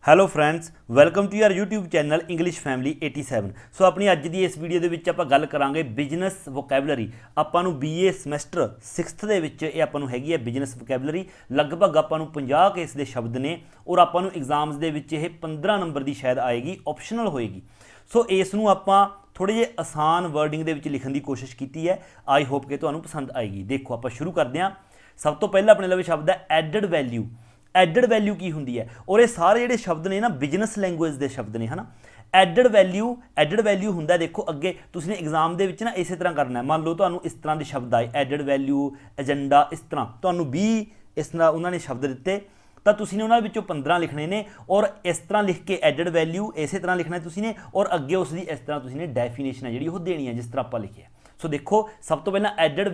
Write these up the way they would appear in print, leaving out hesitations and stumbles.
Hello friends, welcome to your YouTube channel English family 87। So ਆਪਣੀ ਅੱਜ ਦੀ ਇਸ video ਦੇ ਵਿੱਚ ਆਪਾਂ ਗੱਲ ਕਰਾਂਗੇ ਬਿਜ਼ਨਸ ਵੋਕੈਬਲਰੀ। ਆਪਾਂ ਨੂੰ BA ਸਮੈਸਟਰ 6th ਦੇ ਵਿੱਚ ਇਹ ਆਪਾਂ ਨੂੰ ਹੈਗੀ ਹੈ ਬਿਜ਼ਨਸ ਵੋਕੈਬਲਰੀ। ਲਗਭਗ ਆਪਾਂ ਨੂੰ 50 ਕੇਸ ਦੇ ਸ਼ਬਦ ਨੇ ਔਰ ਆਪਾਂ ਨੂੰ ਐਗਜ਼ਾਮਸ ਦੇ ਵਿੱਚ ਇਹ 15 ਨੰਬਰ ਦੀ ਸ਼ਾਇਦ ਆਏਗੀ, ਆਪਸ਼ਨਲ ਹੋਏਗੀ। ਸੋ ਇਸ ਨੂੰ ਆਪਾਂ ਥੋੜੇ ਜਿਹੇ ਆਸਾਨ ਵਰਡਿੰਗ ਦੇ ਵਿੱਚ ਲਿਖਣ ਦੀ ਕੋਸ਼ਿਸ਼ ਕੀਤੀ ਹੈ। ਆਈ ਹੋਪ ਕਿ ਤੁਹਾਨੂੰ ਪਸੰਦ ਆਏਗੀ। ਦੇਖੋ ਆਪਾਂ ਸ਼ੁਰੂ ਕਰਦੇ ਹਾਂ। ਸਭ ਤੋਂ ਪਹਿਲਾਂ ਆਪਣੇ ਲਵੇ ਸ਼ਬਦ ਹੈ ਐਡਡ ਵੈਲਿਊ। ਐਡਡ ਵੈਲਿਊ ਕੀ ਹੁੰਦੀ ਹੈ? ਔਰ ਇਹ ਸਾਰੇ ਜਿਹੜੇ ਸ਼ਬਦ ਨੇ ਨਾ ਬਿਜ਼ਨਸ ਲੈਂਗੁਏਜ ਦੇ ਸ਼ਬਦ ਨੇ, ਹੈ ਨਾ। ਐਡਡ ਵੈਲਿਊ ਹੁੰਦਾ, ਦੇਖੋ ਅੱਗੇ ਤੁਸੀਂ ਨੇ ਐਗਜ਼ਾਮ ਦੇ ਵਿੱਚ ਨਾ ਇਸੇ ਤਰ੍ਹਾਂ ਕਰਨਾ ਹੈ। ਮੰਨ ਲਓ ਤੁਹਾਨੂੰ ਇਸ ਤਰ੍ਹਾਂ ਦੇ ਸ਼ਬਦ ਆਏ, ਐਡਡ ਵੈਲਿਊ, ਏਜੰਡਾ, ਇਸ ਤਰ੍ਹਾਂ ਤੁਹਾਨੂੰ 20 ਇਸ ਤਰ੍ਹਾਂ ਉਹਨਾਂ ਨੇ ਸ਼ਬਦ ਦਿੱਤੇ, ਤਾਂ ਤੁਸੀਂ ਨੇ ਉਹਨਾਂ ਵਿੱਚੋਂ 15 ਲਿਖਣੇ ਨੇ ਔਰ ਇਸ ਤਰ੍ਹਾਂ ਲਿਖ ਕੇ ਐਡਡ ਵੈਲਿਊ ਇਸੇ ਤਰ੍ਹਾਂ ਲਿਖਣਾ ਤੁਸੀਂ ਨੇ ਔਰ ਅੱਗੇ ਉਸ ਦੀ ਇਸ ਤਰ੍ਹਾਂ ਤੁਸੀਂ ਨੇ ਡੈਫੀਨੇਸ਼ਨ ਹੈ ਜਿਹੜੀ ਉਹ ਦੇਣੀ ਹੈ ਜਿਸ ਤਰ੍ਹਾਂ ਆਪਾਂ ਲਿਖਿਆ। ਸੋ ਦੇਖੋ ਸਭ ਤੋਂ ਪਹਿਲਾਂ ਐਡਡ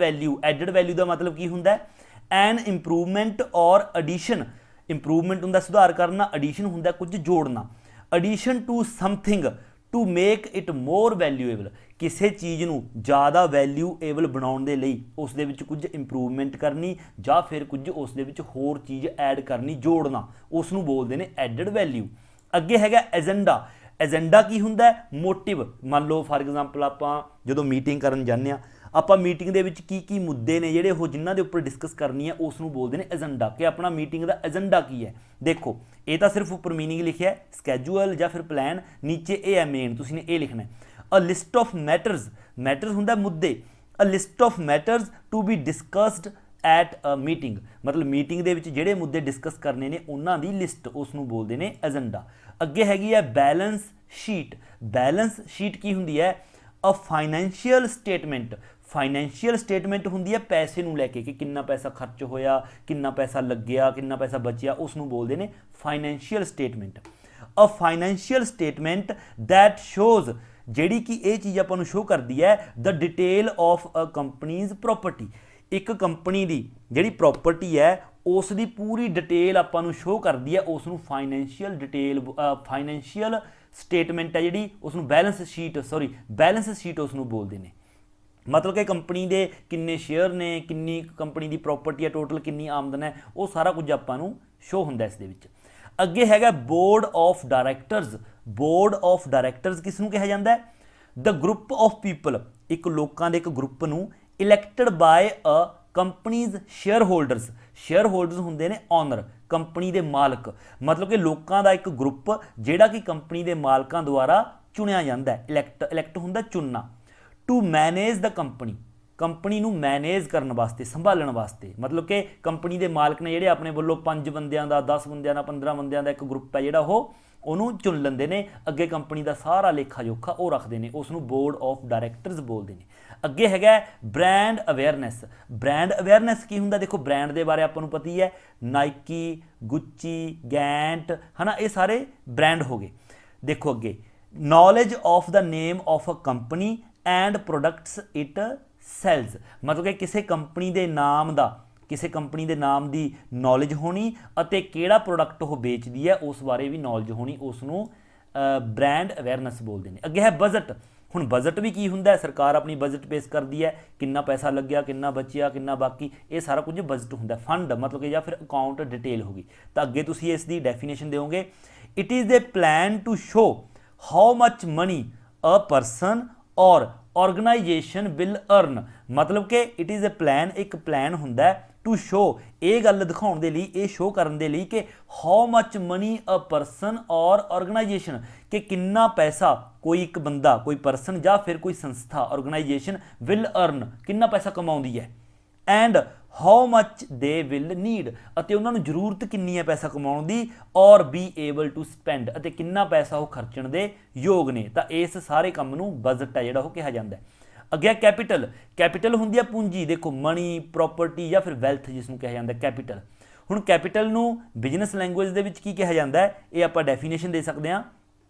ਵੈਲਿਊ ਦਾ ਮਤਲਬ ਕੀ ਹੁੰਦਾ ਹੈ? An improvement or addition. Improvement ਹੁੰਦਾ ਸੁਧਾਰ ਕਰਨਾ, ਐਡੀਸ਼ਨ ਹੁੰਦਾ ਕੁਝ ਜੋੜਨਾ। Addition to something to make it more valuable. ਕਿਸੇ ਚੀਜ਼ ਨੂੰ ਜ਼ਿਆਦਾ ਵੈਲਿਊਏਬਲ ਬਣਾਉਣ ਦੇ ਲਈ ਉਸ ਦੇ ਵਿੱਚ ਕੁਝ ਇੰਪਰੂਵਮੈਂਟ ਕਰਨੀ ਜਾਂ ਫਿਰ ਕੁਝ ਉਸ ਦੇ ਵਿੱਚ ਹੋਰ ਚੀਜ਼ ਐਡ ਕਰਨੀ, ਜੋੜਨਾ, ਉਸ ਨੂੰ ਬੋਲਦੇ ਨੇ ਐਡਡ ਵੈਲਿਊ। ਅੱਗੇ ਹੈਗਾ ਏਜੰਡਾ। ਏਜੰਡਾ ਕੀ ਹੁੰਦਾ? ਮੋਟਿਵ। ਮੰਨ ਲਓ ਫਾਰ ਐਗਜ਼ਾਮਪਲ ਆਪਾਂ ਜਦੋਂ ਮੀਟਿੰਗ ਕਰਨ ਜਾਂਦੇ ਹਾਂ, ਆਪਾਂ ਮੀਟਿੰਗ ਦੇ ਵਿੱਚ ਕੀ ਮੁੱਦੇ ਨੇ ਜਿਹੜੇ ਉਹ ਜਿਨ੍ਹਾਂ ਦੇ ਉੱਪਰ ਡਿਸਕਸ ਕਰਨੀ ਹੈ ਉਸ ਨੂੰ ਬੋਲਦੇ ਨੇ ਏਜੰਡਾ, ਕਿ ਆਪਣਾ ਮੀਟਿੰਗ ਦਾ ਏਜੰਡਾ ਕੀ ਹੈ। ਦੇਖੋ ਇਹ ਤਾਂ ਸਿਰਫ ਉੱਪਰ ਮੀਨਿੰਗ ਲਿਖਿਆ ਹੈ, ਸਕੈਜੂਅਲ ਜਾਂ ਫਿਰ ਪਲਾਨ, ਨੀਚੇ ਇਹ ਹੈ ਮੇਨ, ਤੁਸੀਂ ਨੇ ਇਹ ਲਿਖਣਾ ਹੈ। ਅ ਲਿਸਟ ਆਫ ਮੈਟਰਸ ਹੁੰਦਾ ਮੁੱਦੇ। A list of matters to be discussed at a meeting, ਮਤਲਬ ਮੀਟਿੰਗ ਦੇ ਵਿੱਚ ਜਿਹੜੇ ਮੁੱਦੇ ਡਿਸਕਸ ਕਰਨੇ ਨੇ ਉਹਨਾਂ ਦੀ ਲਿਸਟ, ਉਸ ਨੂੰ ਬੋਲਦੇ ਨੇ ਏਜੰਡਾ। ਅੱਗੇ ਹੈਗੀ ਹੈ ਬੈਲੈਂਸ ਸ਼ੀਟ। ਬੈਲੈਂਸ ਸ਼ੀਟ ਕੀ ਹੁੰਦੀ ਹੈ? ਅ ਫਾਈਨੈਂਸ਼ੀਅਲ ਸਟੇਟਮੈਂਟ ਹੁੰਦੀ ਹੈ ਪੈਸੇ ਨੂੰ ਲੈ ਕੇ, ਕਿ ਕਿੰਨਾ ਪੈਸਾ ਖਰਚ ਹੋਇਆ, ਕਿੰਨਾ ਪੈਸਾ ਲੱਗਿਆ, ਕਿੰਨਾ ਪੈਸਾ ਬਚਿਆ, ਉਸ ਨੂੰ ਬੋਲਦੇ ਨੇ financial statement. A financial statement that shows, ਜਿਹੜੀ ਕਿ ਇਹ ਚੀਜ਼ ਆਪਾਂ ਨੂੰ ਸ਼ੋ ਕਰਦੀ ਹੈ the detail of a company's property. ਇੱਕ ਕੰਪਨੀ ਦੀ ਜਿਹੜੀ ਪ੍ਰੋਪਰਟੀ ਹੈ ਉਸ ਦੀ ਪੂਰੀ ਡਿਟੇਲ ਆਪਾਂ ਨੂੰ ਸ਼ੋ ਕਰਦੀ ਹੈ, ਉਸ ਨੂੰ ਫਾਈਨੈਂਸ਼ੀਅਲ ਸਟੇਟਮੈਂਟ ਹੈ ਜਿਹੜੀ, ਉਸ ਨੂੰ ਬੈਲੈਂਸ ਸ਼ੀਟ ਉਸ ਨੂੰ ਬੋਲਦੇ ਨੇ। ਮਤਲਬ ਕਿ ਕੰਪਨੀ ਦੇ ਕਿੰਨੇ ਸ਼ੇਅਰ ਨੇ, ਕਿੰਨੀ ਕੰਪਨੀ ਦੀ ਪ੍ਰੋਪਰਟੀ ਹੈ, ਟੋਟਲ ਕਿੰਨੀ ਆਮਦਨ ਹੈ, ਉਹ ਸਾਰਾ ਕੁਝ ਆਪਾਂ ਨੂੰ ਸ਼ੋ ਹੁੰਦਾ ਇਸ ਦੇ ਵਿੱਚ। ਅੱਗੇ ਹੈਗਾ board of directors. Board of directors ਕਿਸ ਨੂੰ ਕਿਹਾ ਜਾਂਦਾ ਹੈ? ਦ ਗਰੁੱਪ ਆਫ ਪੀਪਲ, ਇੱਕ ਲੋਕਾਂ ਦੇ ਇੱਕ ਗਰੁੱਪ ਨੂੰ, ਇਲੈਕਟਡ ਬਾਏ ਅ ਕੰਪਨੀਜ਼ ਸ਼ੇਅਰ ਹੋਲਡਰਸ ਹੁੰਦੇ ਨੇ ਓਨਰ, ਕੰਪਨੀ ਦੇ ਮਾਲਕ। ਮਤਲਬ ਕਿ ਲੋਕਾਂ ਦਾ ਇੱਕ ਗਰੁੱਪ ਜਿਹੜਾ ਕਿ ਕੰਪਨੀ ਦੇ ਮਾਲਕਾਂ ਦੁਆਰਾ ਚੁਣਿਆ ਜਾਂਦਾ ਹੈ। ਇਲੈਕਟ ਹੁੰਦਾ ਚੁਣਨਾ। ਟੂ ਮੈਨੇਜ ਦ ਕੰਪਨੀ ਨੂੰ ਮੈਨੇਜ ਕਰਨ ਵਾਸਤੇ, ਸੰਭਾਲਣ ਵਾਸਤੇ। ਮਤਲਬ ਕਿ ਕੰਪਨੀ ਦੇ ਮਾਲਕ ਨੇ ਜਿਹੜੇ ਆਪਣੇ ਵੱਲੋਂ 5 ਬੰਦਿਆਂ ਦਾ, 10 ਬੰਦਿਆਂ ਦਾ, 15 ਬੰਦਿਆਂ ਦਾ ਇੱਕ ਗਰੁੱਪ ਹੈ ਜਿਹੜਾ ਉਹਨੂੰ ਚੁਣ ਲੈਂਦੇ ਨੇ, ਅੱਗੇ ਕੰਪਨੀ ਦਾ ਸਾਰਾ ਲੇਖਾ ਜੋਖਾ ਉਹ ਰੱਖਦੇ ਨੇ, ਉਸ ਨੂੰ ਬੋਰਡ ਆਫ ਡਾਇਰੈਕਟਰਸ ਬੋਲਦੇ ਨੇ। ਅੱਗੇ ਹੈਗਾ ਬ੍ਰਾਂਡ ਅਵੇਅਰਨੈਸ ਕੀ ਹੁੰਦਾ? ਦੇਖੋ ਬ੍ਰਾਂਡ ਦੇ ਬਾਰੇ ਆਪਾਂ ਨੂੰ ਪਤਾ ਹੀ ਹੈ, ਨਾਈਕੀ, ਗੁੱਚੀ, ਗੈਂਟ, ਹੈ ਨਾ, ਇਹ ਸਾਰੇ ਬ੍ਰਾਂਡ ਹੋ ਗਏ। ਦੇਖੋ ਅੱਗੇ knowledge of the name of a company and products it sells. ਮਤਲਬ ਕਿ ਕਿਸੇ ਕੰਪਨੀ ਦੇ ਨਾਮ ਦੀ ਨੌਲੇਜ ਹੋਣੀ ਅਤੇ ਕਿਹੜਾ ਪ੍ਰੋਡਕਟ ਉਹ ਵੇਚਦੀ ਹੈ ਉਸ ਬਾਰੇ ਵੀ ਨੌਲੇਜ ਹੋਣੀ, ਉਸ ਨੂੰ ਬ੍ਰਾਂਡ ਅਵੇਅਰਨੈਸ ਬੋਲਦੇ ਨੇ। ਅੱਗੇ ਹੈ ਬਜਟ। ਹੁਣ ਬਜਟ ਵੀ ਕੀ ਹੁੰਦਾ? ਸਰਕਾਰ ਆਪਣੀ ਬਜਟ ਪੇਸ਼ ਕਰਦੀ ਹੈ, ਕਿੰਨਾ ਪੈਸਾ ਲੱਗਿਆ, ਕਿੰਨਾ ਬਚਿਆ, ਕਿੰਨਾ ਬਾਕੀ, ਇਹ ਸਾਰਾ ਕੁਝ ਬਜਟ ਹੁੰਦਾ। ਫੰਡ ਮਤਲਬ ਕਿ ਜਾਂ ਫਿਰ ਅਕਾਊਂਟ ਡਿਟੇਲ ਹੋ ਗਈ। ਤਾਂ ਅੱਗੇ ਤੁਸੀਂ ਇਸ ਦੀ ਡੈਫੀਨੇਸ਼ਨ ਦਿਓਗੇ। It is the plan to show how much money a person or organisation will earn. ਮਤਲਬ ਕਿ ਇਟ ਇਜ਼ ਅ ਪਲਾਨ, ਇੱਕ ਪਲਾਨ ਹੁੰਦਾ ਟੂ ਸ਼ੋ, ਇਹ ਗੱਲ ਦਿਖਾਉਣ ਦੇ ਲਈ, ਇਹ ਸ਼ੋ ਕਰਨ ਦੇ ਲਈ ਕਿ how much money a person or organisation, ਕਿ ਕਿੰਨਾ ਪੈਸਾ ਕੋਈ ਇੱਕ ਬੰਦਾ, ਕੋਈ ਪਰਸਨ ਜਾਂ ਫਿਰ ਕੋਈ ਸੰਸਥਾ, ਆਰਗੇਨਾਈਜੇਸ਼ਨ ਵਿਲ ਅਰਨ, ਕਿੰਨਾ ਪੈਸਾ ਕਮਾਉਂਦੀ ਹੈ। And how much they will need, ਅਤੇ ਉਹਨਾਂ ਨੂੰ ਜ਼ਰੂਰਤ ਕਿੰਨੀ ਹੈ ਪੈਸਾ ਕਮਾਉਣ ਦੀ, ਔਰ ਬੀ ਏਬਲ ਟੂ ਸਪੈਂਡ, ਅਤੇ ਕਿੰਨਾ ਪੈਸਾ ਉਹ ਖਰਚਣ ਦੇ ਯੋਗ ਨੇ। ਤਾਂ ਇਸ ਸਾਰੇ ਕੰਮ ਨੂੰ ਬਜਟ ਹੈ ਜਿਹੜਾ ਉਹ ਕਿਹਾ ਜਾਂਦਾ ਹੈ। ਅੱਗੇ ਕੈਪੀਟਲ ਹੁੰਦੀ ਹੈ ਪੂੰਜੀ। ਦੇਖੋ ਮਨੀ, ਪ੍ਰੋਪਰਟੀ ਜਾਂ ਫਿਰ ਵੈਲਥ ਜਿਸ ਨੂੰ ਕਿਹਾ ਜਾਂਦਾ ਕੈਪੀਟਲ। ਹੁਣ ਕੈਪੀਟਲ ਨੂੰ ਬਿਜ਼ਨਸ ਲੈਂਗੁਏਜ ਦੇ ਵਿੱਚ ਕੀ ਕਿਹਾ ਜਾਂਦਾ ਹੈ, ਇਹ ਆਪਾਂ ਡੈਫੀਨੇਸ਼ਨ ਦੇ ਸਕਦੇ ਹਾਂ।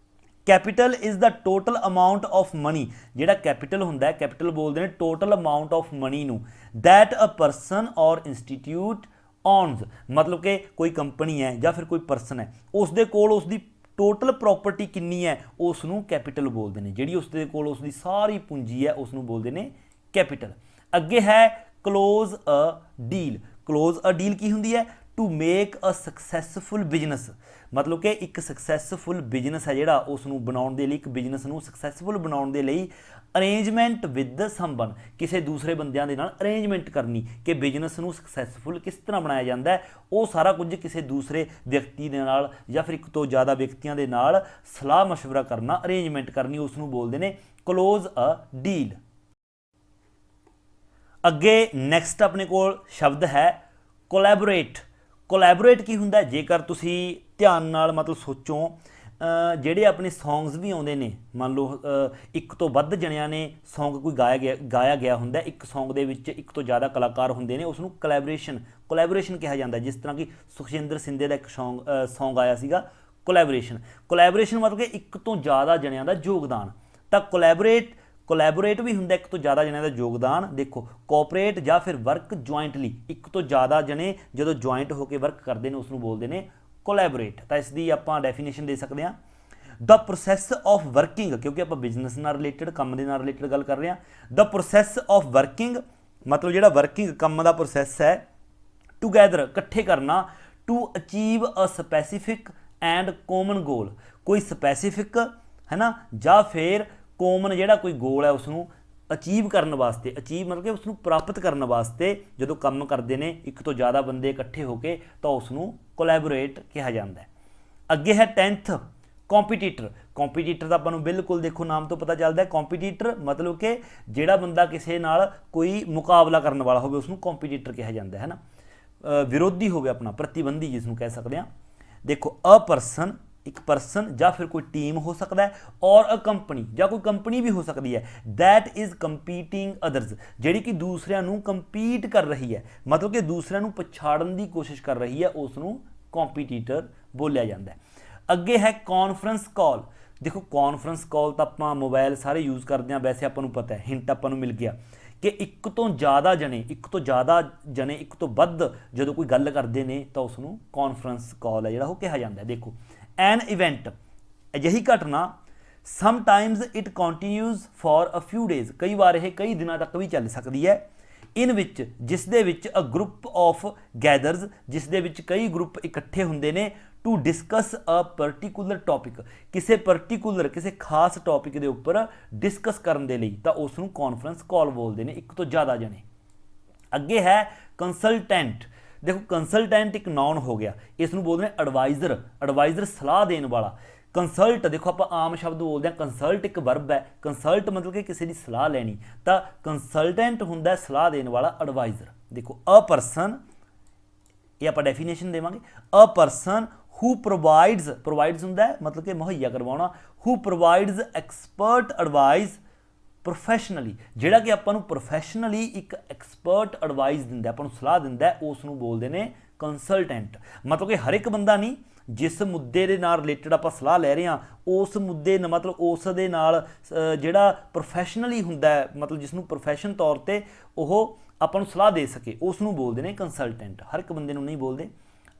Capital is the total amount of money. ਜਿਹੜਾ ਕੈਪੀਟਲ ਹੁੰਦਾ ਹੈ, ਕੈਪੀਟਲ ਬੋਲਦੇ ਨੇ ਟੋਟਲ ਅਮਾਊਂਟ ਆਫ ਮਨੀ ਨੂੰ, that a person or institute owns. ਮਤਲਬ ਕਿ ਕੋਈ ਕੰਪਨੀ ਹੈ ਜਾਂ ਫਿਰ ਕੋਈ ਪਰਸਨ ਹੈ, ਉਸ ਦੇ ਕੋਲ ਉਸ ਦੀ ਟੋਟਲ ਪ੍ਰੋਪਰਟੀ ਕਿੰਨੀ ਹੈ, ਉਸ ਨੂੰ ਕੈਪੀਟਲ ਬੋਲਦੇ ਨੇ। ਜਿਹੜੀ ਉਸ ਦੇ ਕੋਲ ਉਸ ਦੀ ਸਾਰੀ ਪੂੰਜੀ ਹੈ ਉਸ ਨੂੰ ਬੋਲਦੇ ਨੇ ਕੈਪੀਟਲ। ਅੱਗੇ ਹੈ ਕਲੋਜ਼ ਅ ਡੀਲ। ਕੀ ਹੁੰਦੀ ਹੈ? To make a successful business, ਮਤਲਬ ਕਿ ਇੱਕ ਸਕਸੈਸਫੁਲ ਬਿਜ਼ਨਸ ਹੈ ਜਿਹੜਾ ਉਸ ਨੂੰ ਬਣਾਉਣ ਦੇ ਲਈ, ਇੱਕ ਬਿਜ਼ਨਸ ਨੂੰ ਸਕਸੈਸਫੁਲ ਬਣਾਉਣ ਦੇ ਲਈ ਅਰੇਂਜਮੈਂਟ ਵਿਦ ਸਮਵਨ, ਕਿਸੇ ਦੂਸਰੇ ਬੰਦਿਆਂ ਦੇ ਨਾਲ ਅਰੇਂਜਮੈਂਟ ਕਰਨੀ ਕਿ ਬਿਜ਼ਨਸ ਨੂੰ ਸਕਸੈਸਫੁਲ ਕਿਸ ਤਰ੍ਹਾਂ ਬਣਾਇਆ ਜਾਂਦਾ ਹੈ, ਉਹ ਸਾਰਾ ਕੁਝ ਕਿਸੇ ਦੂਸਰੇ ਵਿਅਕਤੀ ਦੇ ਨਾਲ ਜਾਂ ਫਿਰ ਇੱਕ ਤੋਂ ਜ਼ਿਆਦਾ ਵਿਅਕਤੀਆਂ ਦੇ ਨਾਲ ਸਲਾਹ ਮਸ਼ਵਰਾ ਕਰਨਾ, ਅਰੇਂਜਮੈਂਟ ਕਰਨੀ, ਉਸ ਨੂੰ ਬੋਲਦੇ ਨੇ ਕਲੋਜ਼ ਅ ਡੀਲ। ਅੱਗੇ ਨੈਕਸਟ ਆਪਣੇ ਕੋਲ ਸ਼ਬਦ ਹੈ ਕੋਲੈਬੋਰੇਟ। ਕੋਲੈਬੋਰੇਟ ਕੀ ਹੁੰਦਾ? ਜੇਕਰ ਤੁਸੀਂ ਧਿਆਨ ਨਾਲ ਮਤਲਬ ਸੋਚੋ, ਜਿਹੜੇ ਆਪਣੇ ਸੌਂਗਸ ਵੀ ਆਉਂਦੇ ਨੇ, ਮੰਨ ਲਓ ਇੱਕ ਤੋਂ ਵੱਧ ਜਣਿਆਂ ਨੇ ਸੌਂਗ ਕੋਈ ਗਾਇਆ ਗਿਆ ਹੁੰਦਾ, ਇੱਕ ਸੌਂਗ ਦੇ ਵਿੱਚ ਇੱਕ ਤੋਂ ਜ਼ਿਆਦਾ ਕਲਾਕਾਰ ਹੁੰਦੇ ਨੇ, ਉਸ ਨੂੰ ਕੋਲੈਬੋਰੇਸ਼ਨ ਕਿਹਾ ਜਾਂਦਾ। ਜਿਸ ਤਰ੍ਹਾਂ ਕਿ ਸੁਖਜਿੰਦਰ ਸਿੰਧੇ ਦਾ ਇੱਕ ਸੌਂਗ ਆਇਆ ਸੀਗਾ ਕੋਲੈਬੋਰੇਸ਼ਨ ਮਤਲਬ ਕਿ ਇੱਕ ਤੋਂ ਜ਼ਿਆਦਾ ਜਣਿਆਂ ਦਾ ਯੋਗਦਾਨ। ਤਾਂ ਕੋਲੈਬੋਰੇਟ ਵੀ ਹੁੰਦਾ ਇੱਕ ਤੋਂ ਜ਼ਿਆਦਾ ਜਣਿਆਂ ਦਾ ਯੋਗਦਾਨ। ਦੇਖੋ ਕੋਆਪਰੇਟ ਜਾਂ ਫਿਰ ਵਰਕ ਜੁਆਇੰਟਲੀ, ਇੱਕ ਤੋਂ ਜ਼ਿਆਦਾ ਜਣੇ ਜਦੋਂ ਜੁਆਇੰਟ ਹੋ ਕੇ ਵਰਕ ਕਰਦੇ ਨੇ ਉਸ ਨੂੰ ਬੋਲਦੇ ਨੇ ਕੋਲੈਬੋਰੇਟ। ਤਾਂ ਇਸ ਦੀ ਆਪਾਂ ਡੈਫੀਨੇਸ਼ਨ ਦੇ ਸਕਦੇ ਹਾਂ, ਦ ਪ੍ਰੋਸੈਸ ਆਫ ਵਰਕਿੰਗ, ਕਿਉਂਕਿ ਆਪਾਂ ਬਿਜ਼ਨਸ ਨਾਲ ਰਿਲੇਟਡ, ਕੰਮ ਦੇ ਨਾਲ ਰਿਲੇਟਡ ਗੱਲ ਕਰ ਰਹੇ ਹਾਂ। ਦ ਪ੍ਰੋਸੈਸ ਆਫ ਵਰਕਿੰਗ ਮਤਲਬ ਜਿਹੜਾ ਵਰਕਿੰਗ ਕੰਮ ਦਾ ਪ੍ਰੋਸੈਸ ਹੈ, ਟੂਗੈਦਰ ਇਕੱਠੇ ਕਰਨਾ, to achieve a specific and common goal, ਕੋਈ ਸਪੈਸੀਫਿਕ ਹੈ ਨਾ ਜਾਂ ਫਿਰ ਕੋਮਨ ਜਿਹੜਾ ਕੋਈ ਗੋਲ ਹੈ ਉਸ ਨੂੰ ਅਚੀਵ ਕਰਨ ਵਾਸਤੇ, ਅਚੀਵ ਮਤਲਬ ਕਿ ਉਸ ਨੂੰ ਪ੍ਰਾਪਤ ਕਰਨ ਵਾਸਤੇ ਜਦੋਂ ਕੰਮ ਕਰਦੇ ਨੇ ਇੱਕ ਤੋਂ ਜ਼ਿਆਦਾ ਬੰਦੇ ਇਕੱਠੇ ਹੋ ਕੇ ਤਾਂ ਉਸ ਨੂੰ ਕੋਲੈਬੋਰੇਟ ਕਿਹਾ ਜਾਂਦਾ ਹੈ। ਅੱਗੇ ਹੈ 10th ਕੰਪੀਟੀਟਰ ਦਾ ਆਪਾਂ ਨੂੰ ਬਿਲਕੁਲ ਦੇਖੋ ਨਾਮ ਤੋਂ ਪਤਾ ਚੱਲਦਾ ਹੈ। ਕੰਪੀਟੀਟਰ ਮਤਲਬ ਕਿ ਜਿਹੜਾ ਬੰਦਾ ਕਿਸੇ ਨਾਲ ਕੋਈ ਮੁਕਾਬਲਾ ਕਰਨ ਵਾਲਾ ਹੋਵੇ ਉਸ ਨੂੰ ਕੰਪੀਟੀਟਰ ਕਿਹਾ ਜਾਂਦਾ ਹੈ ਨਾ, ਵਿਰੋਧੀ ਹੋਵੇ ਆਪਣਾ, ਪ੍ਰਤੀਬੰਧੀ ਜਿਸ ਨੂੰ ਕਹਿ ਸਕਦੇ ਹਾਂ। ਦੇਖੋ ਅ ਪਰਸਨ, ਇੱਕ ਪਰਸਨ ਜਾਂ ਫਿਰ ਕੋਈ ਟੀਮ ਹੋ ਸਕਦਾ ਹੈ, ਔਰ ਅ ਕੰਪਨੀ ਜਾਂ ਕੋਈ ਕੰਪਨੀ ਵੀ ਹੋ ਸਕਦੀ ਹੈ, ਦੈਟ ਇਜ਼ ਕੰਪੀਟਿੰਗ ਅਦਰਸ, ਜਿਹੜੀ ਕਿ ਦੂਸਰਿਆਂ ਨੂੰ ਕੰਪੀਟ ਕਰ ਰਹੀ ਹੈ, ਮਤਲਬ ਕਿ ਦੂਸਰਿਆਂ ਨੂੰ ਪਛਾੜਨ ਦੀ ਕੋਸ਼ਿਸ਼ ਕਰ ਰਹੀ ਹੈ, ਉਸ ਨੂੰ ਕੰਪੀਟੀਟਰ ਬੋਲਿਆ ਜਾਂਦਾ ਹੈ। ਅੱਗੇ ਹੈ ਕਾਨਫਰੰਸ ਕਾਲ। ਦੇਖੋ ਕਾਨਫਰੰਸ ਕਾਲ ਤਾਂ ਆਪਾਂ ਮੋਬਾਈਲ ਸਾਰੇ ਯੂਜ਼ ਕਰਦੇ ਹਾਂ, ਵੈਸੇ ਆਪਾਂ ਨੂੰ ਪਤਾ ਹੈ, ਹਿੰਟ ਆਪਾਂ ਨੂੰ ਮਿਲ ਗਿਆ ਕਿ ਇੱਕ ਤੋਂ ਜ਼ਿਆਦਾ ਜਣੇ ਇੱਕ ਤੋਂ ਵੱਧ ਜਦੋਂ ਕੋਈ ਗੱਲ ਕਰਦੇ ਨੇ ਤਾਂ ਉਸ ਨੂੰ ਕਾਨਫਰੰਸ ਕਾਲ ਹੈ ਜਿਹੜਾ ਉਹ ਕਿਹਾ ਜਾਂਦਾ ਹੈ। ਦੇਖੋ ਐਨ ਇਵੈਂਟ, ਅਜਿਹੀ ਘਟਨਾ, sometimes it continues for a few days, ਕਈ ਵਾਰ ਇਹ ਕਈ ਦਿਨਾਂ ਤੱਕ ਵੀ ਚੱਲ ਸਕਦੀ ਹੈ। ਇਨ ਵਿੱਚ, ਜਿਸ ਦੇ ਵਿੱਚ ਅ ਗਰੁੱਪ ਆਫ ਗੈਦਰਸ, ਜਿਸ ਦੇ ਵਿੱਚ ਕਈ ਗਰੁੱਪ ਇਕੱਠੇ ਹੁੰਦੇ ਨੇ, to discuss a particular topic, ਕਿਸੇ ਖਾਸ ਟੌਪਿਕ ਦੇ ਉੱਪਰ ਡਿਸਕਸ ਕਰਨ ਦੇ ਲਈ, ਤਾਂ ਉਸ ਨੂੰ ਕਾਨਫਰੰਸ ਕਾਲ ਬੋਲਦੇ ਨੇ, ਇੱਕ ਤੋਂ ਜ਼ਿਆਦਾ ਜਣੇ। ਅੱਗੇ ਹੈ ਕੰਸਲਟੈਂਟ। ਦੇਖੋ ਕੰਸਲਟੈਂਟ ਇੱਕ ਨਾਉਨ ਹੋ ਗਿਆ, ਇਸ ਨੂੰ ਬੋਲਦੇ ਨੇ ਐਡਵਾਈਜ਼ਰ ਸਲਾਹ ਦੇਣ ਵਾਲਾ। ਕੰਸਲਟ ਦੇਖੋ ਆਪਾਂ ਆਮ ਸ਼ਬਦ ਬੋਲਦੇ ਹਾਂ, ਕੰਸਲਟ ਇੱਕ ਵਰਬ ਹੈ, ਕੰਸਲਟ ਮਤਲਬ ਕਿ ਕਿਸੇ ਦੀ ਸਲਾਹ ਲੈਣੀ, ਤਾਂ ਕੰਸਲਟੈਂਟ ਹੁੰਦਾ ਸਲਾਹ ਦੇਣ ਵਾਲਾ, ਐਡਵਾਈਜ਼ਰ। ਦੇਖੋ ਅ ਪਰਸਨ, ਇਹ ਆਪਾਂ ਡੈਫੀਨੇਸ਼ਨ ਦੇਵਾਂਗੇ, ਅ ਪਰਸਨ ਹੂ ਪ੍ਰੋਵਾਈਡਸ ਹੁੰਦਾ ਹੈ ਮਤਲਬ ਕਿ ਮੁਹੱਈਆ ਕਰਵਾਉਣਾ, ਹੂ ਪ੍ਰੋਵਾਈਡਸ ਐਕਸਪਰਟ ਐਡਵਾਈਸ ਪ੍ਰੋਫੈਸ਼ਨਲੀ, ਜਿਹੜਾ ਕਿ ਆਪਾਂ ਨੂੰ ਪ੍ਰੋਫੈਸ਼ਨਲੀ ਇੱਕ ਐਕਸਪਰਟ ਐਡਵਾਈਸ ਦਿੰਦਾ, ਆਪਾਂ ਨੂੰ ਸਲਾਹ ਦਿੰਦਾ, ਉਸ ਨੂੰ ਬੋਲਦੇ ਨੇ ਕੰਸਲਟੈਂਟ। ਮਤਲਬ ਕਿ ਹਰ ਇੱਕ ਬੰਦਾ ਨਹੀਂ, ਜਿਸ ਮੁੱਦੇ ਦੇ ਨਾਲ ਰਿਲੇਟਡ ਆਪਾਂ ਸਲਾਹ ਲੈ ਰਹੇ ਹਾਂ ਉਸ ਮੁੱਦੇ ਮਤਲਬ ਉਸ ਦੇ ਨਾਲ ਜਿਹੜਾ ਪ੍ਰੋਫੈਸ਼ਨਲੀ ਹੁੰਦਾ ਹੈ, ਮਤਲਬ ਜਿਸ ਨੂੰ ਪ੍ਰੋਫੈਸ਼ਨ ਤੌਰ 'ਤੇ ਉਹ ਆਪਾਂ ਨੂੰ ਸਲਾਹ ਦੇ ਸਕੇ, ਉਸ ਨੂੰ ਬੋਲਦੇ ਨੇ ਕੰਸਲਟੈਂਟ। ਹਰ ਇੱਕ ਬੰਦੇ ਨੂੰ ਨਹੀਂ ਬੋਲਦੇ।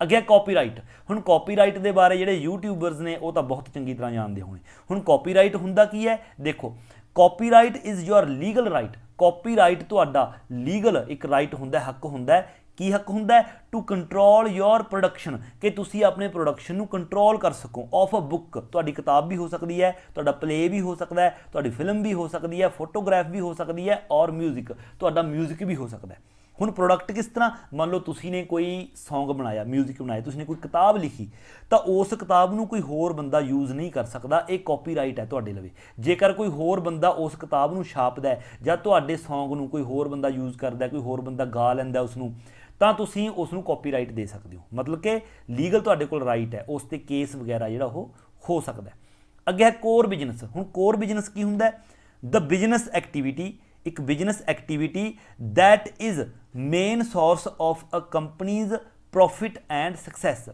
ਅੱਗੇ ਕਾਪੀਰਾਈਟ। ਹੁਣ ਕਾਪੀਰਾਈਟ ਦੇ ਬਾਰੇ ਜਿਹੜੇ ਯੂਟਿਊਬਰਸ ਨੇ ਉਹ ਤਾਂ ਬਹੁਤ ਚੰਗੀ ਤਰ੍ਹਾਂ ਜਾਣਦੇ ਹੋਣੇ। ਹੁਣ ਕਾਪੀਰਾਈਟ ਹੁੰਦਾ ਕੀ ਹੈ? ਦੇਖੋ copyright is your legal right. Copyright ਤੁਹਾਡਾ ਲੀਗਲ ਇੱਕ ਰਾਈਟ ਹੁੰਦਾ, ਹੱਕ ਹੁੰਦਾ। ਕੀ ਹੱਕ ਹੁੰਦਾ? ਟੂ ਕੰਟਰੋਲ ਯੋਰ ਪ੍ਰੋਡਕਸ਼ਨ, ਕਿ ਤੁਸੀਂ ਆਪਣੇ ਪ੍ਰੋਡਕਸ਼ਨ ਨੂੰ ਕੰਟਰੋਲ ਕਰ ਸਕੋ। ਆਫ ਅ ਬੁੱਕ, ਤੁਹਾਡੀ ਕਿਤਾਬ ਵੀ ਹੋ ਸਕਦੀ ਹੈ, ਤੁਹਾਡਾ ਪਲੇ ਵੀ ਹੋ ਸਕਦਾ ਹੈ, ਤੁਹਾਡੀ ਫਿਲਮ ਵੀ ਹੋ ਸਕਦੀ ਹੈ, ਫੋਟੋਗ੍ਰਾਫ ਵੀ ਹੋ ਸਕਦੀ ਹੈ, ਔਰ ਮਿਊਜ਼ਿਕ, ਤੁਹਾਡਾ ਮਿਊਜ਼ਿਕ ਵੀ ਹੋ ਸਕਦਾ ਹੈ। ਹੁਣ ਪ੍ਰੋਡਕਟ ਕਿਸ ਤਰ੍ਹਾਂ? ਮੰਨ ਲਓ ਤੁਸੀਂ ਨੇ ਕੋਈ ਸੌਂਗ ਬਣਾਇਆ, ਮਿਊਜ਼ਿਕ ਬਣਾਇਆ, ਤੁਸੀਂ ਨੇ ਕੋਈ ਕਿਤਾਬ ਲਿਖੀ, ਤਾਂ ਉਸ ਕਿਤਾਬ ਨੂੰ ਕੋਈ ਹੋਰ ਬੰਦਾ ਯੂਜ਼ ਨਹੀਂ ਕਰ ਸਕਦਾ, ਇਹ ਕਾਪੀਰਾਈਟ ਹੈ ਤੁਹਾਡੇ ਲਵੇ। ਜੇਕਰ ਕੋਈ ਹੋਰ ਬੰਦਾ ਉਸ ਕਿਤਾਬ ਨੂੰ ਛਾਪਦਾ ਜਾਂ ਤੁਹਾਡੇ ਸੌਂਗ ਨੂੰ ਕੋਈ ਹੋਰ ਬੰਦਾ ਯੂਜ਼ ਕਰਦਾ, ਕੋਈ ਹੋਰ ਬੰਦਾ ਗਾ ਲੈਂਦਾ ਉਸ ਨੂੰ, ਤਾਂ ਤੁਸੀਂ ਉਸ ਨੂੰ ਕਾਪੀਰਾਈਟ ਦੇ ਸਕਦੇ ਹੋ। ਮਤਲਬ ਕਿ ਲੀਗਲ ਤੁਹਾਡੇ ਕੋਲ ਰਾਈਟ ਹੈ, ਉਸ 'ਤੇ ਕੇਸ ਵਗੈਰਾ ਜਿਹੜਾ ਉਹ ਹੋ ਸਕਦਾ। ਅੱਗੇ ਹੈ ਕੋਰ ਬਿਜ਼ਨਸ। ਹੁਣ ਕੋਰ ਬਿਜ਼ਨਸ ਕੀ ਹੁੰਦਾ? ਦ ਬਿਜ਼ਨਸ ਐਕਟੀਵਿਟੀ, ਇੱਕ business activity that is main source of a company's profit and success.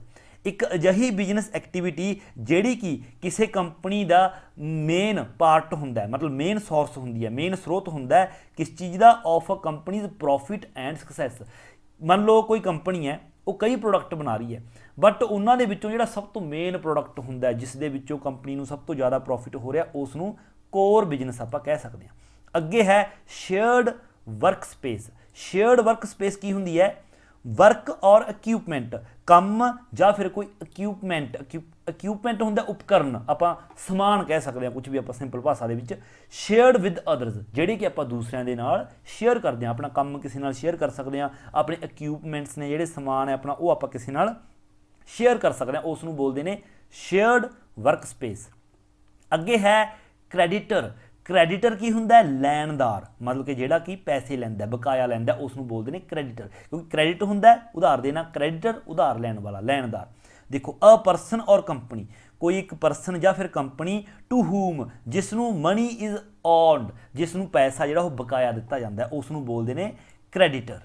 ਇੱਕ ਅਜਿਹੀ ਬਿਜ਼ਨਸ ਐਕਟੀਵਿਟੀ ਜਿਹੜੀ ਕਿ ਕਿਸੇ ਕੰਪਨੀ ਦਾ ਮੇਨ ਪਾਰਟ ਹੁੰਦਾ ਹੈ, ਮਤਲਬ ਮੇਨ ਸੋਰਸ ਹੁੰਦੀ ਹੈ, ਮੇਨ ਸਰੋਤ ਹੁੰਦਾ ਹੈ ਕਿਸ ਚੀਜ਼ ਦਾ? Of a company's profit and success. ਮੰਨ ਲਓ ਕੋਈ ਕੰਪਨੀ ਹੈ, ਉਹ ਕਈ ਪ੍ਰੋਡਕਟ ਬਣਾ ਰਹੀ ਹੈ, ਬਟ ਉਹਨਾਂ ਦੇ ਵਿੱਚੋਂ ਜਿਹੜਾ ਸਭ ਤੋਂ ਮੇਨ ਪ੍ਰੋਡਕਟ ਹੁੰਦਾ ਜਿਸ ਦੇ ਵਿੱਚੋਂ ਕੰਪਨੀ ਨੂੰ ਸਭ ਤੋਂ ਜ਼ਿਆਦਾ ਪ੍ਰੋਫਿਟ ਹੋ ਰਿਹਾ, ਉਸ ਨੂੰ ਕੋਰ ਬਿਜ਼ਨਸ ਆਪਾਂ ਕਹਿ ਸਕਦੇ ਹਾਂ। ਅੱਗੇ ਹੈ shared work space. Shared work space ਕੀ ਹੁੰਦੀ ਹੈ? वर्क और इक्विपमेंट, ਕੰਮ ਜਾਂ ਫਿਰ ਕੋਈ ਇਕਵਿਪਮੈਂਟ ਹੁੰਦਾ ਉਪਕਰਨ, ਆਪਾਂ ਸਮਾਨ ਕਹਿ ਸਕਦੇ ਹਾਂ, ਕੁਝ ਵੀ ਆਪਾਂ ਸਿੰਪਲ ਭਾਸ਼ਾ ਦੇ ਵਿੱਚ। ਸ਼ੇਅਰਡ ਵਿਦ ਅਦਰਸ, ਜਿਹੜੇ ਕਿ ਆਪਾਂ ਦੂਸਰਿਆਂ ਦੇ ਨਾਲ ਸ਼ੇਅਰ ਕਰਦੇ ਹਾਂ, ਆਪਣਾ ਕੰਮ ਕਿਸੇ ਨਾਲ ਸ਼ੇਅਰ ਕਰ ਸਕਦੇ ਹਾਂ, ਆਪਣੇ ਇਕਵਿਪਮੈਂਟਸ ਨੇ ਜਿਹੜੇ ਸਮਾਨ ਹੈ ਆਪਣਾ ਉਹ ਆਪਾਂ ਕਿਸੇ ਨਾਲ ਸ਼ੇਅਰ ਕਰ ਸਕਦੇ ਹਾਂ, ਉਸ ਨੂੰ ਬੋਲਦੇ ਨੇ ਸ਼ੇਅਰਡ ਵਰਕ ਸਪੇਸ। ਅੱਗੇ ਹੈ ਕ੍ਰੈਡੀਟਰ। ਕ੍ਰੈਡੀਟਰ ਕੀ ਹੁੰਦਾ? ਲੈਣਦਾਰ, ਮਤਲਬ ਕਿ ਜਿਹੜਾ ਕਿ ਪੈਸੇ ਲੈਂਦਾ, ਬਕਾਇਆ ਲੈਂਦਾ, ਉਸ ਨੂੰ ਬੋਲਦੇ ਨੇ ਕ੍ਰੈਡੀਟਰ, ਕਿਉਂਕਿ ਕ੍ਰੈਡਿਟ ਹੁੰਦਾ ਉਧਾਰ ਦੇਣਾ, ਕ੍ਰੈਡੀਟਰ ਉਧਾਰ ਲੈਣ ਵਾਲਾ, ਲੈਣਦਾਰ। ਦੇਖੋ ਅ ਪਰਸਨ ਔਰ ਕੰਪਨੀ, ਕੋਈ ਇੱਕ ਪਰਸਨ ਜਾਂ ਫਿਰ ਕੰਪਨੀ, ਟੂ ਹੂਮ, ਜਿਸ ਨੂੰ ਮਨੀ ਇਜ਼ ਔਨਡ, ਜਿਸ ਨੂੰ ਪੈਸਾ ਜਿਹੜਾ ਉਹ ਬਕਾਇਆ ਦਿੱਤਾ ਜਾਂਦਾ, ਉਸ ਨੂੰ ਬੋਲਦੇ ਨੇ ਕ੍ਰੈਡੀਟਰ।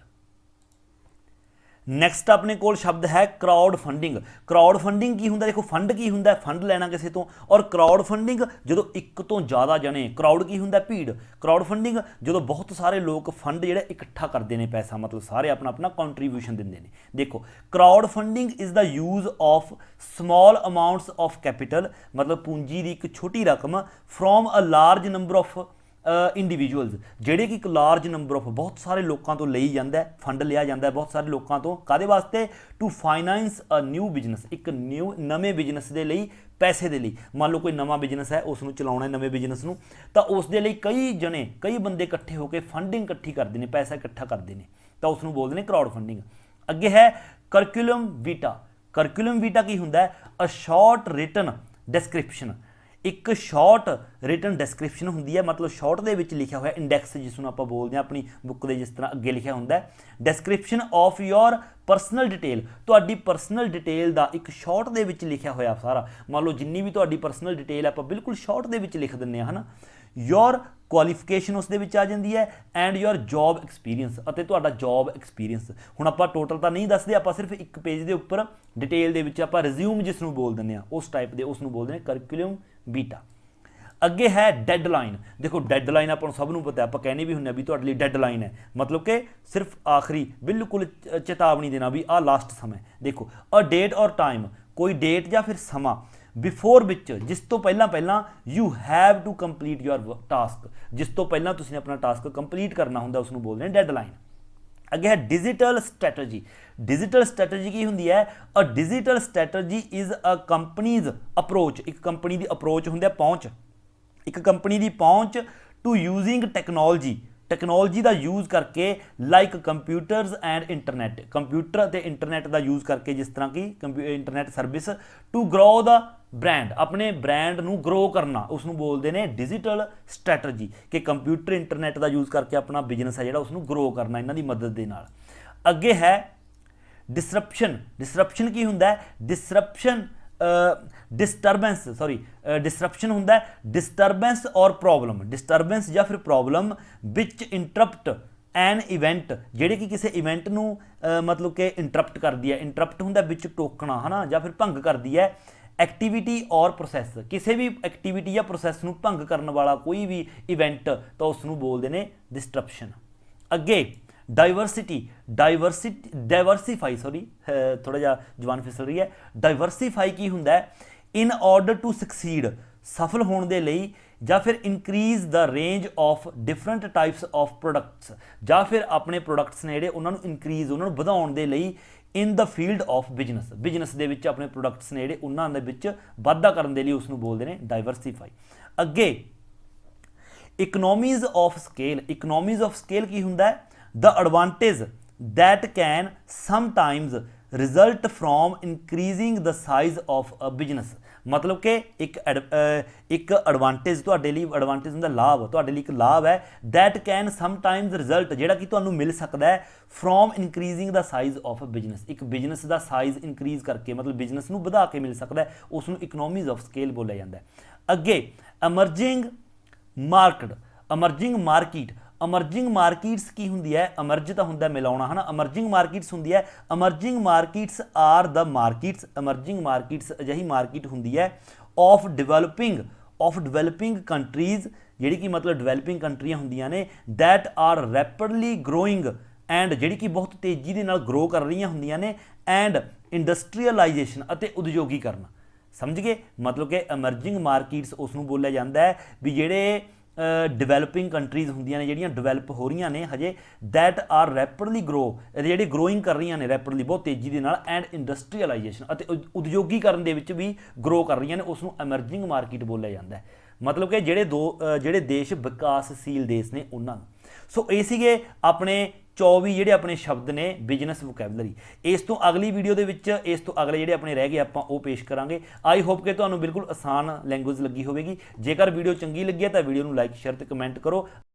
ਨੈਕਸਟ ਆਪਣੇ ਕੋਲ ਸ਼ਬਦ ਹੈ ਕਰਾਊਡ ਫੰਡਿੰਗ। ਕਰਾਊਡ ਫੰਡਿੰਗ ਕੀ ਹੁੰਦਾ? ਦੇਖੋ ਫੰਡ ਕੀ ਹੁੰਦਾ? ਫੰਡ ਲੈਣਾ ਕਿਸੇ ਤੋਂ, ਔਰ ਕਰਾਊਡ ਫੰਡਿੰਗ ਜਦੋਂ ਇੱਕ ਤੋਂ ਜ਼ਿਆਦਾ ਜਣੇ, ਕਰਾਊਡ ਕੀ ਹੁੰਦਾ? ਭੀੜ। ਕਰਾਊਡ ਫੰਡਿੰਗ ਜਦੋਂ ਬਹੁਤ ਸਾਰੇ ਲੋਕ ਫੰਡ ਜਿਹੜਾ ਇਕੱਠਾ ਕਰਦੇ ਨੇ, ਪੈਸਾ ਮਤਲਬ ਸਾਰੇ ਆਪਣਾ ਆਪਣਾ ਕੰਟਰੀਬਿਊਸ਼ਨ ਦਿੰਦੇ ਨੇ। ਦੇਖੋ crowd funding is the use of small amounts of capital, ਮਤਲਬ ਪੂੰਜੀ ਦੀ ਇੱਕ ਛੋਟੀ ਰਕਮ, from a large number of individuals, ਜਿਹੜੇ ਕਿ ਇੱਕ ਲਾਰਜ ਨੰਬਰ ਆਫ ਬਹੁਤ ਸਾਰੇ ਲੋਕਾਂ ਤੋਂ ਲਈ ਜਾਂਦਾ, ਫੰਡ ਲਿਆ ਜਾਂਦਾ ਬਹੁਤ ਸਾਰੇ ਲੋਕਾਂ ਤੋਂ, ਕਾਹਦੇ ਵਾਸਤੇ? To finance a new business, ਇੱਕ ਨਵੇਂ ਬਿਜ਼ਨਸ ਦੇ ਲਈ, ਪੈਸੇ ਦੇ ਲਈ। ਮੰਨ ਲਓ ਕੋਈ ਨਵਾਂ ਬਿਜ਼ਨਸ ਹੈ, ਉਸ ਨੂੰ ਚਲਾਉਣਾ, ਨਵੇਂ ਬਿਜ਼ਨਸ ਨੂੰ, ਤਾਂ ਉਸ ਦੇ ਲਈ ਕਈ ਬੰਦੇ ਇਕੱਠੇ ਹੋ ਕੇ ਫੰਡਿੰਗ ਇਕੱਠੀ ਕਰਦੇ ਨੇ, ਪੈਸਾ ਇਕੱਠਾ ਕਰਦੇ ਨੇ, ਤਾਂ ਉਸ ਨੂੰ ਬੋਲਦੇ ਨੇ ਕਰਾਊਡ ਫੰਡਿੰਗ। ਅੱਗੇ ਹੈ ਕਰਕੂਲਮ ਵੀਟਾ। ਕਰਕੂਲਮ ਵੀਟਾ ਕੀ ਹੁੰਦਾ? ਅ ਸ਼ਾਰਟ ਰਿਟਨ ਡਿਸਕ੍ਰਿਪਸ਼ਨ, ਇੱਕ ਸ਼ਾਰਟ ਰਿਟਨ ਡਿਸਕ੍ਰਿਪਸ਼ਨ ਹੁੰਦੀ ਹੈ, ਮਤਲਬ ਸ਼ਾਰਟ ਦੇ ਵਿੱਚ ਲਿਖਿਆ ਹੋਇਆ ਇੰਡੈਕਸ, ਜਿਸ ਨੂੰ ਆਪਾਂ ਬੋਲਦੇ ਹਾਂ ਆਪਣੀ ਬੁੱਕ ਦੇ ਜਿਸ ਤਰ੍ਹਾਂ ਅੱਗੇ ਲਿਖਿਆ ਹੁੰਦਾ ਹੈ, description of your personal detail, ਤੁਹਾਡੀ ਪਰਸਨਲ ਡਿਟੇਲ ਦਾ ਇੱਕ ਸ਼ਾਰਟ ਦੇ ਵਿੱਚ ਲਿਖਿਆ ਹੋਇਆ ਸਾਰਾ, ਮੰਨ ਲਓ ਜਿੰਨੀ ਵੀ ਤੁਹਾਡੀ ਪਰਸਨਲ ਡਿਟੇਲ ਆਪਾਂ ਬਿਲਕੁਲ ਸ਼ਾਰਟ ਦੇ ਵਿੱਚ ਲਿਖ ਦਿੰਦੇ ਹਾਂ, ਹੈ ਨਾ। ਯੋਰ ਕੁਆਲੀਫਿਕੇਸ਼ਨ ਉਸ ਦੇ ਵਿੱਚ ਆ ਜਾਂਦੀ ਹੈ, ਐਂਡ ਯੋਰ ਜੋਬ ਐਕਸਪੀਰੀਅੰਸ, ਅਤੇ ਤੁਹਾਡਾ ਜੋਬ ਐਕਸਪੀਰੀਅੰਸ। ਹੁਣ ਆਪਾਂ ਟੋਟਲ ਤਾਂ ਨਹੀਂ ਦੱਸਦੇ, ਆਪਾਂ ਸਿਰਫ ਇੱਕ ਪੇਜ ਦੇ ਉੱਪਰ ਡਿਟੇਲ ਦੇ ਵਿੱਚ ਆਪਾਂ ਰਿਜ਼ਿਊਮ ਜਿਸ ਨੂੰ ਬੋਲ ਦਿੰਦੇ ਹਾਂ, ਉਸ ਟਾਈਪ ਦੇ, ਉਸ ਨੂੰ ਬੋਲਦੇ ਨੇ ਕਰਕੂਲਮ ਵੀਟਾ। ਅੱਗੇ ਹੈ ਡੈਡਲਾਈਨ। ਦੇਖੋ ਡੈਡਲਾਈਨ ਆਪਾਂ ਨੂੰ ਸਭ ਨੂੰ ਪਤਾ, ਆਪਾਂ ਕਹਿੰਦੇ ਵੀ ਹੁੰਦੇ ਆ ਵੀ ਤੁਹਾਡੇ ਲਈ ਡੈਡਲਾਈਨ ਹੈ, ਮਤਲਬ ਕਿ ਸਿਰਫ ਆਖਰੀ ਬਿਲਕੁਲ ਚੇਤਾਵਨੀ ਦੇਣਾ ਵੀ ਆਹ ਲਾਸਟ ਸਮਾਂ। ਦੇਖੋ ਅ ਡੇਟ ਔਰ ਟਾਈਮ, ਕੋਈ ਡੇਟ ਜਾਂ ਫਿਰ ਸਮਾਂ, ਬਿਫੋਰ ਵਿੱਚ, ਜਿਸ ਤੋਂ ਪਹਿਲਾਂ you have to complete your task, ਜਿਸ ਤੋਂ ਪਹਿਲਾਂ ਤੁਸੀਂ ਆਪਣਾ ਟਾਸਕ ਕੰਪਲੀਟ ਕਰਨਾ ਹੁੰਦਾ, ਉਸ ਨੂੰ ਬੋਲਦੇ ਨੇ ਡੈਡਲਾਈਨ। ਅੱਗੇ ਹੈ ਡਿਜੀਟਲ ਸਟ੍ਰੈਟਜੀ। ਡਿਜੀਟਲ ਸਟ੍ਰੈਟਜੀ ਕੀ ਹੁੰਦੀ ਹੈ? A digital strategy is a company's approach, ਇੱਕ ਕੰਪਨੀ ਦੀ ਅਪਰੋਚ ਹੁੰਦੀ ਹੈ, ਪਹੁੰਚ, ਇੱਕ ਕੰਪਨੀ ਦੀ ਪਹੁੰਚ ਟੂ ਯੂਜ਼ਿੰਗ ਟੈਕਨੋਲੋਜੀ, ਟੈਕਨੋਲੋਜੀ ਦਾ ਯੂਜ਼ ਕਰਕੇ, like computers and internet, computer ਅਤੇ ਇੰਟਰਨੈਟ ਦਾ ਯੂਜ਼ ਕਰਕੇ, ਜਿਸ ਤਰ੍ਹਾਂ ਕਿ internet service, to grow the brand, ਆਪਣੇ ਬ੍ਰਾਂਡ ਨੂੰ ਗਰੋ ਕਰਨਾ, ਉਸ ਨੂੰ ਬੋਲਦੇ ਨੇ ਡਿਜੀਟਲ ਸਟ੍ਰੈਟਜੀ, ਕਿ ਕੰਪਿਊਟਰ ਇੰਟਰਨੈਟ ਦਾ ਯੂਜ਼ ਕਰਕੇ ਆਪਣਾ ਬਿਜ਼ਨਸ ਹੈ ਜਿਹੜਾ ਉਸ ਨੂੰ ਗਰੋ ਕਰਨਾ ਇਹਨਾਂ ਦੀ ਮਦਦ ਦੇ ਨਾਲ। ਅੱਗੇ ਹੈ ਡਿਸਰਪਸ਼ਨ। ਡਿਸਰਪਸ਼ਨ ਕੀ ਹੁੰਦਾ? ਡਿਸਟਰਬੈਂਸ ਹੁੰਦਾ ਡਿਸਟਰਬੈਂਸ ਔਰ ਪ੍ਰੋਬਲਮ, ਡਿਸਟਰਬੈਂਸ ਜਾਂ ਫਿਰ ਪ੍ਰੋਬਲਮ ਵਿੱਚ ਇੰਟਰਪਟ ਐਨ ਇਵੈਂਟ, ਜਿਹੜੇ ਕਿ ਕਿਸੇ ਇਵੈਂਟ ਨੂੰ ਮਤਲਬ ਕਿ ਇੰਟਰਪਟ ਕਰਦੀ ਹੈ, ਇੰਟਰਪਟ ਹੁੰਦਾ ਵਿੱਚ ਟੋਕਣਾ, ਹੈ ਨਾ, ਜਾਂ ਫਿਰ ਭੰਗ ਕਰਦੀ ਹੈ। ਐਕਟੀਵਿਟੀ ਔਰ ਪ੍ਰੋਸੈਸ, ਕਿਸੇ ਵੀ ਐਕਟੀਵਿਟੀ ਜਾਂ ਪ੍ਰੋਸੈਸ ਨੂੰ ਭੰਗ ਕਰਨ ਵਾਲਾ ਕੋਈ ਵੀ ਇਵੈਂਟ, ਤਾਂ ਉਸ ਨੂੰ ਬੋਲਦੇ ਨੇ ਡਿਸਟਰਪਸ਼ਨ। ਅੱਗੇ ਡਾਈਵਰਸੀਫਾਈ, ਥੋੜਾ ਜਿਹਾ ਜ਼ੁਬਾਨ ਫਿਸਲ ਰਹੀ ਹੈ। ਡਾਈਵਰਸੀਫਾਈ ਕੀ ਹੁੰਦਾ? ਇਨ ਆਰਡਰ ਟੂ ਸਕਸੀਡ, ਸਫਲ ਹੋਣ ਦੇ ਲਈ, ਜਾਂ ਫਿਰ increase the range of different types of products, ਜਾਂ ਫਿਰ ਆਪਣੇ ਪ੍ਰੋਡਕਟਸ ਨੇ ਜਿਹੜੇ ਉਹਨਾਂ ਨੂੰ ਇਨਕਰੀਜ਼, ਉਹਨਾਂ ਨੂੰ ਵਧਾਉਣ ਦੇ ਲਈ, ਇਨ ਦਾ ਫੀਲਡ ਆਫ ਬਿਜ਼ਨਸ, ਬਿਜ਼ਨਸ ਦੇ ਵਿੱਚ ਆਪਣੇ ਪ੍ਰੋਡਕਟਸ ਨੇ ਜਿਹੜੇ ਉਹਨਾਂ ਦੇ ਵਿੱਚ ਵਾਧਾ ਕਰਨ ਦੇ ਲਈ, ਉਸ ਨੂੰ ਬੋਲਦੇ ਨੇ ਡਾਈਵਰਸੀਫਾਈ। ਅੱਗੇ economies of scale. Economies of scale ਕੀ ਹੁੰਦਾ? the advantage that can sometimes result from increasing the size of a business, ਮਤਲਬ ਕਿ ਇੱਕ ਐਡਵਾਂਟੇਜ ਤੁਹਾਡੇ ਲਈ, ਐਡਵਾਂਟੇਜ ਹੁੰਦਾ ਲਾਭ, ਤੁਹਾਡੇ ਲਈ ਇੱਕ ਲਾਭ ਹੈ, that can sometimes result, ਜਿਹੜਾ ਕਿ ਤੁਹਾਨੂੰ ਮਿਲ ਸਕਦਾ ਹੈ, from increasing the size of a business, ਇੱਕ ਬਿਜ਼ਨਸ ਦਾ ਸਾਈਜ਼ ਇਨਕਰੀਜ਼ ਕਰਕੇ, ਮਤਲਬ ਬਿਜ਼ਨਸ ਨੂੰ ਵਧਾ ਕੇ ਮਿਲ ਸਕਦਾ ਹੈ, ਉਸ ਨੂੰ ਇਕਨੋਮੀਜ਼ ਆਫ ਸਕੇਲ ਬੋਲਿਆ ਜਾਂਦਾ ਹੈ। ਅੱਗੇ emerging market. Emerging market, emerging markets ਕੀ ਹੁੰਦੀ ਹੈ? ਅਮਰਜ ਤਾਂ ਹੁੰਦਾ ਮਿਲਾਉਣਾ, ਹੈ ਨਾ, ਅਮਰਜਿੰਗ ਮਾਰਕੀਟਸ ਹੁੰਦੀ ਹੈ। Emerging markets are the markets, emerging markets ਅਜਿਹੀ ਮਾਰਕੀਟ ਹੁੰਦੀ ਹੈ ਆਫ ਡਿਵੈਲਪਿੰਗ ਕੰਟਰੀਜ਼, ਜਿਹੜੀ ਕਿ ਮਤਲਬ ਡਿਵੈਲਪਿੰਗ ਕੰਟਰੀਆਂ ਹੁੰਦੀਆਂ ਨੇ, that R rapidly growing, and ਜਿਹੜੀ ਕਿ ਬਹੁਤ ਤੇਜ਼ੀ ਦੇ ਨਾਲ ਗਰੋ ਕਰ ਰਹੀਆਂ ਹੁੰਦੀਆਂ ਨੇ, ਐਂਡ ਇੰਡਸਟਰੀਅਲਾਈਜੇਸ਼ਨ, ਅਤੇ ਉਦਯੋਗੀਕਰਨ। ਸਮਝ ਗਏ? ਮਤਲਬ ਕਿ ਅਮਰਜਿੰਗ ਮਾਰਕੀਟਸ ਉਸ ਨੂੰ ਬੋਲਿਆ ਜਾਂਦਾ ਹੈ ਵੀ ਜਿਹੜੇ ਡਿਵੈਲਪਿੰਗ ਕੰਟਰੀਜ਼ ਹੁੰਦੀਆਂ ਨੇ ਜਿਹੜੀਆਂ ਡਿਵੈਲਪ ਹੋ ਰਹੀਆਂ ਨੇ ਹਜੇ, ਦੈਟ ਆਰ ਰੈਪਿਡਲੀ ਗਰੋ, ਜਿਹੜੀ ਗਰੋਇੰਗ ਕਰ ਰਹੀਆਂ ਨੇ ਰੈਪਿਡਲੀ ਬਹੁਤ ਤੇਜ਼ੀ ਦੇ ਨਾਲ, ਐਂਡ ਇੰਡਸਟਰੀਅਲਾਈਜੇਸ਼ਨ ਅਤੇ ਉਦਯੋਗੀਕਰਨ ਦੇ ਵਿੱਚ ਵੀ ਗਰੋ ਕਰ ਰਹੀਆਂ ਨੇ, ਉਸ ਨੂੰ ਐਮਰਜਿੰਗ ਮਾਰਕੀਟ ਬੋਲਿਆ ਜਾਂਦਾ ਹੈ। ਮਤਲਬ ਕਿ ਜਿਹੜੇ ਦੇਸ਼ ਵਿਕਾਸਸ਼ੀਲ ਦੇਸ਼ ਨੇ ਉਹਨਾਂ ਨੂੰ। ਸੋ ਇਹ ਸੀਗੇ ਆਪਣੇ 24 ਜਿਹੜੇ ਆਪਣੇ ਸ਼ਬਦ ਨੇ ਬਿਜ਼ਨਸ ਵੋਕੈਬਲਰੀ। ਇਸ ਤੋਂ ਅਗਲੀ ਵੀਡੀਓ ਦੇ ਵਿੱਚ ਇਸ ਤੋਂ ਅਗਲੇ ਜਿਹੜੇ ਆਪਣੇ ਰਹਿ ਗਏ ਆਪਾਂ ਉਹ ਪੇਸ਼ ਕਰਾਂਗੇ। ਆਈ ਹੋਪ ਕਿ ਤੁਹਾਨੂੰ ਬਿਲਕੁਲ ਆਸਾਨ ਲੈਂਗੁਏਜ ਲੱਗੀ ਹੋਵੇਗੀ। ਜੇਕਰ ਵੀਡੀਓ ਚੰਗੀ ਲੱਗੀ ਹੈ ਤਾਂ ਵੀਡੀਓ ਨੂੰ ਲਾਈਕ ਸ਼ੇਅਰ ਤੇ ਕਮੈਂਟ ਕਰੋ।